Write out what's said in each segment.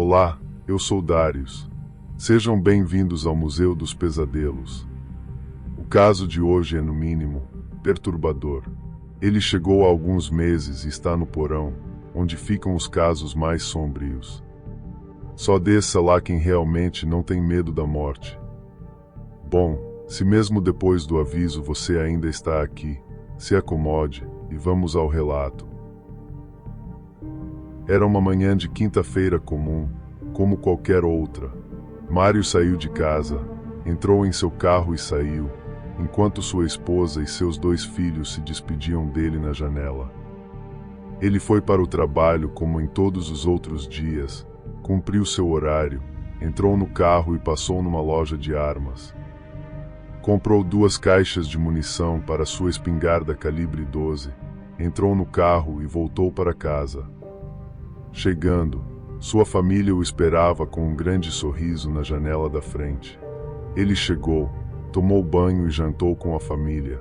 Olá, eu sou Darius. Sejam bem-vindos ao Museu dos Pesadelos. O caso de hoje é, no mínimo, perturbador. Ele chegou há alguns meses e está no porão, onde ficam os casos mais sombrios. Só desça lá quem realmente não tem medo da morte. Bom, se mesmo depois do aviso você ainda está aqui, se acomode e vamos ao relato. Era uma manhã de quinta-feira comum, como qualquer outra. Mário saiu de casa, entrou em seu carro e saiu, enquanto sua esposa e seus 2 filhos se despediam dele na janela. Ele foi para o trabalho como em todos os outros dias, cumpriu seu horário, entrou no carro e passou numa loja de armas. Comprou 2 caixas de munição para sua espingarda calibre 12, entrou no carro e voltou para casa. Chegando, sua família o esperava com um grande sorriso na janela da frente. Ele chegou, tomou banho e jantou com a família.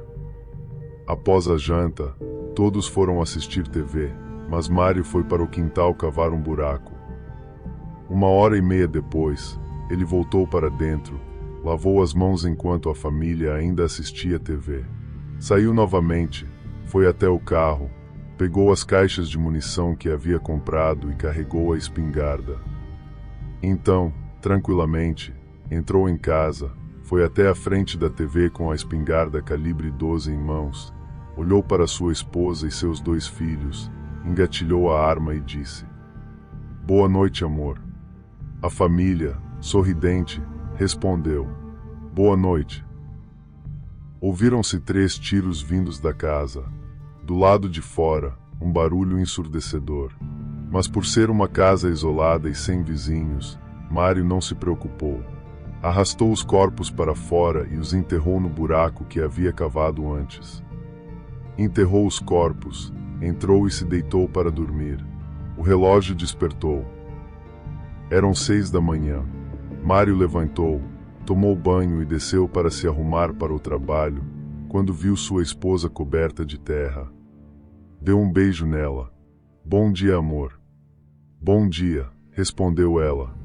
Após a janta, todos foram assistir TV, mas Mário foi para o quintal cavar um buraco. 1h30 depois, ele voltou para dentro, lavou as mãos enquanto a família ainda assistia TV. Saiu novamente, foi até o carro, pegou as caixas de munição que havia comprado e carregou a espingarda. Então, tranquilamente, entrou em casa, foi até a frente da TV com a espingarda calibre 12 em mãos, olhou para sua esposa e seus 2 filhos, engatilhou a arma e disse: "Boa noite, amor." A família, sorridente, respondeu: "Boa noite." Ouviram-se 3 tiros vindos da casa. Do lado de fora, um barulho ensurdecedor. Mas por ser uma casa isolada e sem vizinhos, Mário não se preocupou. Arrastou os corpos para fora e os enterrou no buraco que havia cavado antes. Enterrou os corpos, entrou e se deitou para dormir. O relógio despertou. Eram 6 da manhã. Mário levantou, tomou banho e desceu para se arrumar para o trabalho, quando viu sua esposa coberta de terra. Deu um beijo nela. "Bom dia, amor." "Bom dia", respondeu ela.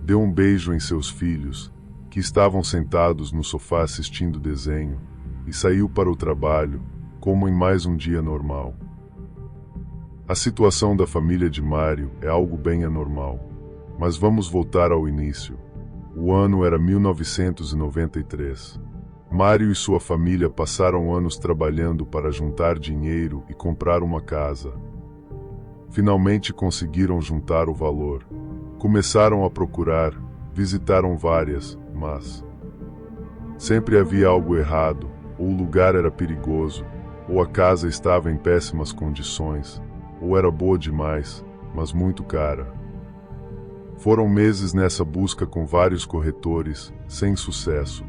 Deu um beijo em seus filhos, que estavam sentados no sofá assistindo desenho, e saiu para o trabalho, como em mais um dia normal. A situação da família de Mário é algo bem anormal, mas vamos voltar ao início. O ano era 1993. Mário e sua família passaram anos trabalhando para juntar dinheiro e comprar uma casa. Finalmente conseguiram juntar o valor. Começaram a procurar, visitaram várias, mas sempre havia algo errado, ou o lugar era perigoso, ou a casa estava em péssimas condições, ou era boa demais, mas muito cara. Foram meses nessa busca com vários corretores, sem sucesso.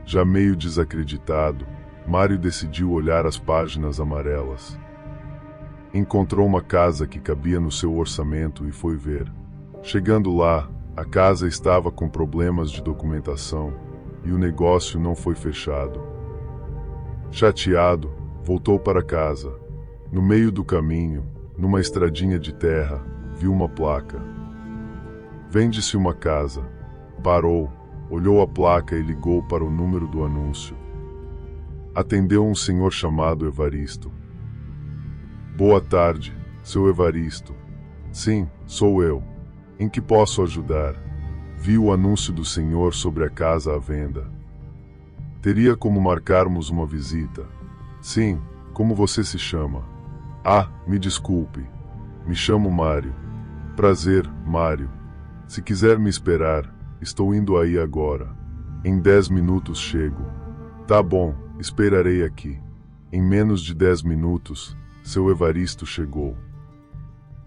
Já meio desacreditado, Mário decidiu olhar as páginas amarelas. Encontrou uma casa que cabia no seu orçamento e foi ver. Chegando lá, a casa estava com problemas de documentação e o negócio não foi fechado. Chateado, voltou para casa. No meio do caminho, numa estradinha de terra, viu uma placa. "Vende-se uma casa." Parou, olhou a placa e ligou para o número do anúncio. Atendeu um senhor chamado Evaristo. "Boa tarde, seu Evaristo." "Sim, sou eu. Em que posso ajudar?" "Vi o anúncio do senhor sobre a casa à venda. Teria como marcarmos uma visita?" "Sim, como você se chama?" "Ah, me desculpe. Me chamo Mário." "Prazer, Mário. Se quiser me esperar, estou indo aí agora. Em 10 minutos chego." "Tá bom, esperarei aqui." Em menos de 10 minutos, seu Evaristo chegou.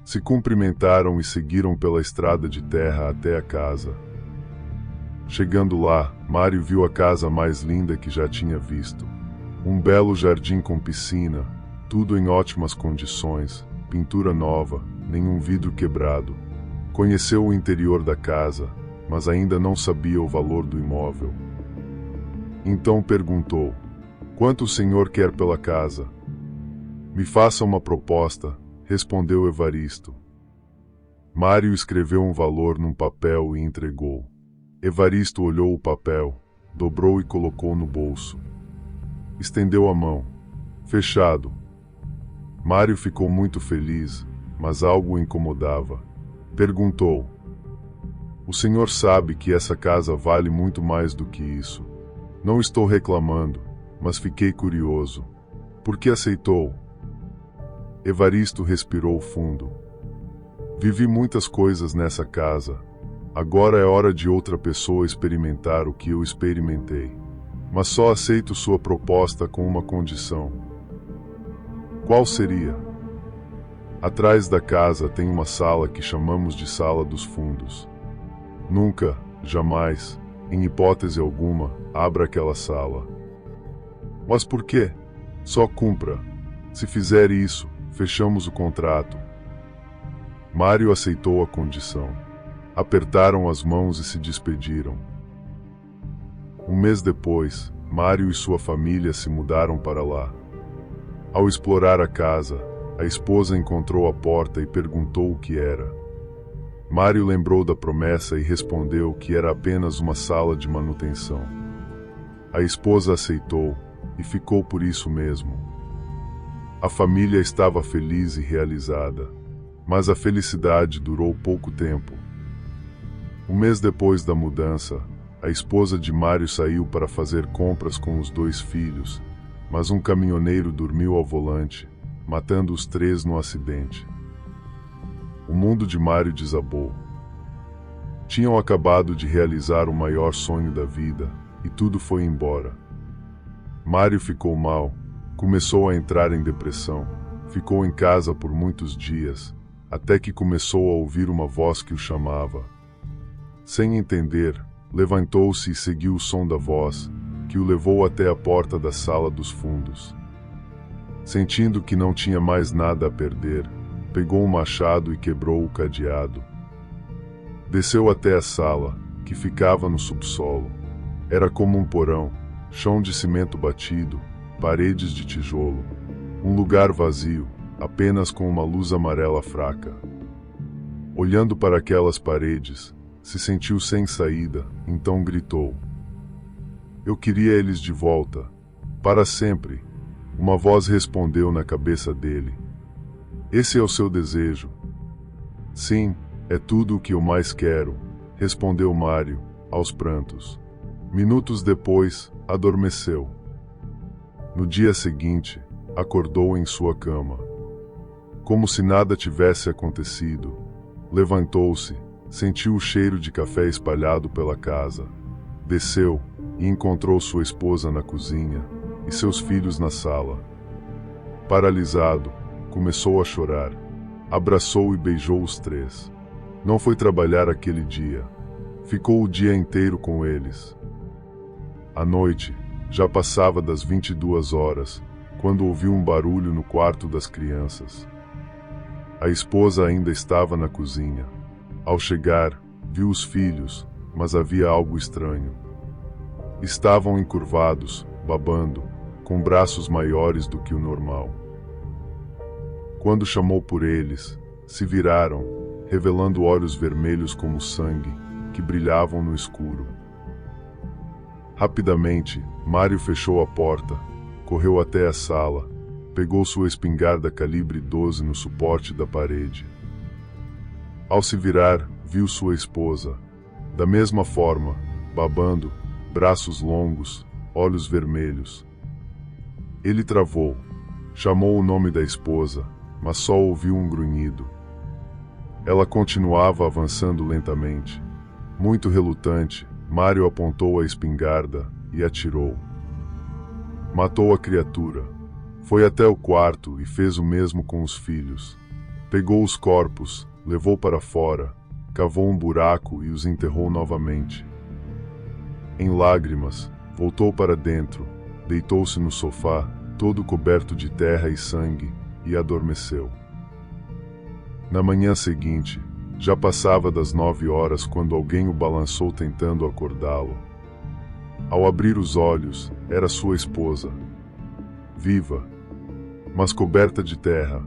Se cumprimentaram e seguiram pela estrada de terra até a casa. Chegando lá, Mário viu a casa mais linda que já tinha visto. Um belo jardim com piscina, tudo em ótimas condições, pintura nova, nenhum vidro quebrado. Conheceu o interior da casa, mas ainda não sabia o valor do imóvel. Então perguntou: "Quanto o senhor quer pela casa?" "Me faça uma proposta", respondeu Evaristo. Mário escreveu um valor num papel e entregou. Evaristo olhou o papel, dobrou e colocou no bolso. Estendeu a mão. Fechado. Mário ficou muito feliz, mas algo o incomodava. Perguntou: "O senhor sabe que essa casa vale muito mais do que isso. Não estou reclamando, mas fiquei curioso. Por que aceitou?" Evaristo respirou fundo. "Vivi muitas coisas nessa casa. Agora é hora de outra pessoa experimentar o que eu experimentei. Mas só aceito sua proposta com uma condição." "Qual seria?" "Atrás da casa tem uma sala que chamamos de Sala dos Fundos. Nunca, jamais, em hipótese alguma, abra aquela sala." "Mas por quê?" "Só cumpra. Se fizer isso, fechamos o contrato." Mário aceitou a condição. Apertaram as mãos e se despediram. Um mês depois, Mário e sua família se mudaram para lá. Ao explorar a casa, a esposa encontrou a porta e perguntou o que era. Mário lembrou da promessa e respondeu que era apenas uma sala de manutenção. A esposa aceitou e ficou por isso mesmo. A família estava feliz e realizada, mas a felicidade durou pouco tempo. Um mês depois da mudança, a esposa de Mário saiu para fazer compras com os 2 filhos, mas um caminhoneiro dormiu ao volante, matando os 3 no acidente. O mundo de Mário desabou. Tinham acabado de realizar o maior sonho da vida, e tudo foi embora. Mário ficou mal, começou a entrar em depressão, ficou em casa por muitos dias, até que começou a ouvir uma voz que o chamava. Sem entender, levantou-se e seguiu o som da voz, que o levou até a porta da Sala dos Fundos. Sentindo que não tinha mais nada a perder, pegou um machado e quebrou o cadeado. Desceu até a sala, que ficava no subsolo. Era como um porão, chão de cimento batido, paredes de tijolo. Um lugar vazio, apenas com uma luz amarela fraca. Olhando para aquelas paredes, se sentiu sem saída, então gritou: "Eu queria eles de volta, para sempre." Uma voz respondeu na cabeça dele: "Esse é o seu desejo?" "Sim, é tudo o que eu mais quero", respondeu Mário, aos prantos. Minutos depois, adormeceu. No dia seguinte, acordou em sua cama. Como se nada tivesse acontecido, levantou-se, sentiu o cheiro de café espalhado pela casa. Desceu e encontrou sua esposa na cozinha e seus filhos na sala. Paralisado, começou a chorar. Abraçou e beijou os 3. Não foi trabalhar aquele dia. Ficou o dia inteiro com eles. À noite, já passava das 22 horas, quando ouviu um barulho no quarto das crianças. A esposa ainda estava na cozinha. Ao chegar, viu os filhos, mas havia algo estranho. Estavam encurvados, babando, com braços maiores do que o normal. Quando chamou por eles, se viraram, revelando olhos vermelhos como sangue, que brilhavam no escuro. Rapidamente, Mário fechou a porta, correu até a sala, pegou sua espingarda calibre 12 no suporte da parede. Ao se virar, viu sua esposa, da mesma forma, babando, braços longos, olhos vermelhos. Ele travou, chamou o nome da esposa, mas só ouviu um grunhido. Ela continuava avançando lentamente. Muito relutante, Mário apontou a espingarda e atirou. Matou a criatura. Foi até o quarto e fez o mesmo com os filhos. Pegou os corpos, levou para fora, cavou um buraco e os enterrou novamente. Em lágrimas, voltou para dentro, deitou-se no sofá, todo coberto de terra e sangue, e adormeceu. Na manhã seguinte, já passava das 9 horas quando alguém o balançou tentando acordá-lo. Ao abrir os olhos, era sua esposa. Viva, mas coberta de terra.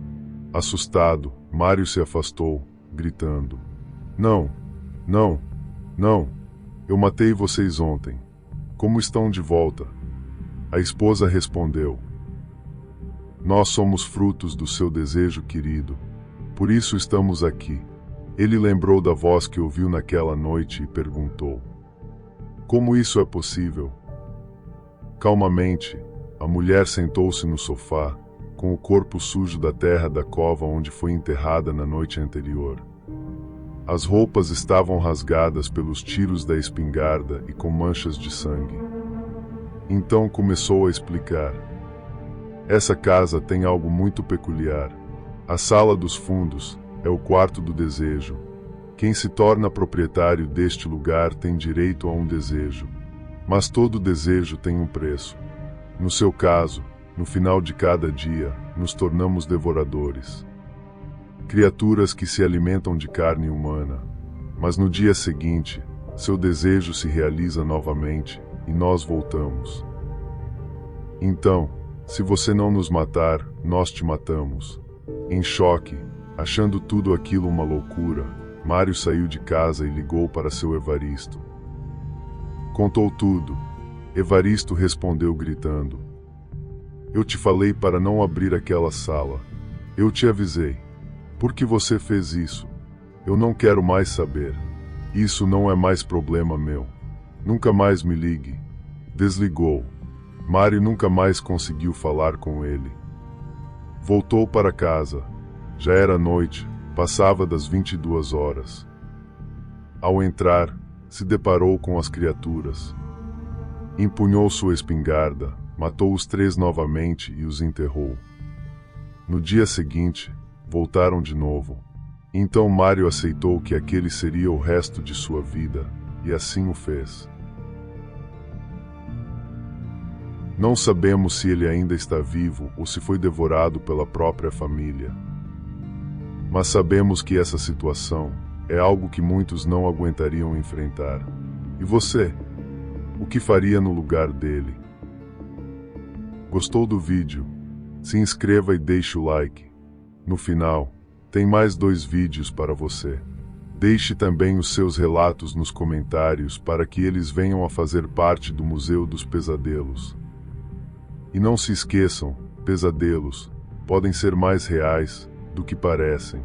Assustado, Mário se afastou, gritando: Não, não, não, eu matei vocês ontem. Como estão de volta? A esposa respondeu: Nós somos frutos do seu desejo querido, por isso estamos aqui. Ele lembrou da voz que ouviu naquela noite e perguntou: Como isso é possível? Calmamente, a mulher sentou-se no sofá, com o corpo sujo da terra da cova onde foi enterrada na noite anterior. As roupas estavam rasgadas pelos tiros da espingarda e com manchas de sangue. Então começou a explicar: Essa casa tem algo muito peculiar. A sala dos fundos é o quarto do desejo. Quem se torna proprietário deste lugar tem direito a um desejo. Mas todo desejo tem um preço. No seu caso, no final de cada dia, nos tornamos devoradores. Criaturas que se alimentam de carne humana. Mas no dia seguinte, seu desejo se realiza novamente e nós voltamos. Então, se você não nos matar, nós te matamos. Em choque, achando tudo aquilo uma loucura, Mário saiu de casa e ligou para seu Evaristo. Contou tudo. Evaristo respondeu gritando: Eu te falei para não abrir aquela sala. Eu te avisei. Por que você fez isso? Eu não quero mais saber. Isso não é mais problema meu. Nunca mais me ligue. Desligou. Mário nunca mais conseguiu falar com ele. Voltou para casa. Já era noite, passava das 22 horas. Ao entrar, se deparou com as criaturas. Empunhou sua espingarda, matou os 3 novamente e os enterrou. No dia seguinte, voltaram de novo. Então Mário aceitou que aquele seria o resto de sua vida, e assim o fez. Não sabemos se ele ainda está vivo ou se foi devorado pela própria família. Mas sabemos que essa situação é algo que muitos não aguentariam enfrentar. E você? O que faria no lugar dele? Gostou do vídeo? Se inscreva e deixe o like. No final, tem mais 2 vídeos para você. Deixe também os seus relatos nos comentários para que eles venham a fazer parte do Museu dos Pesadelos. E não se esqueçam, pesadelos podem ser mais reais do que parecem.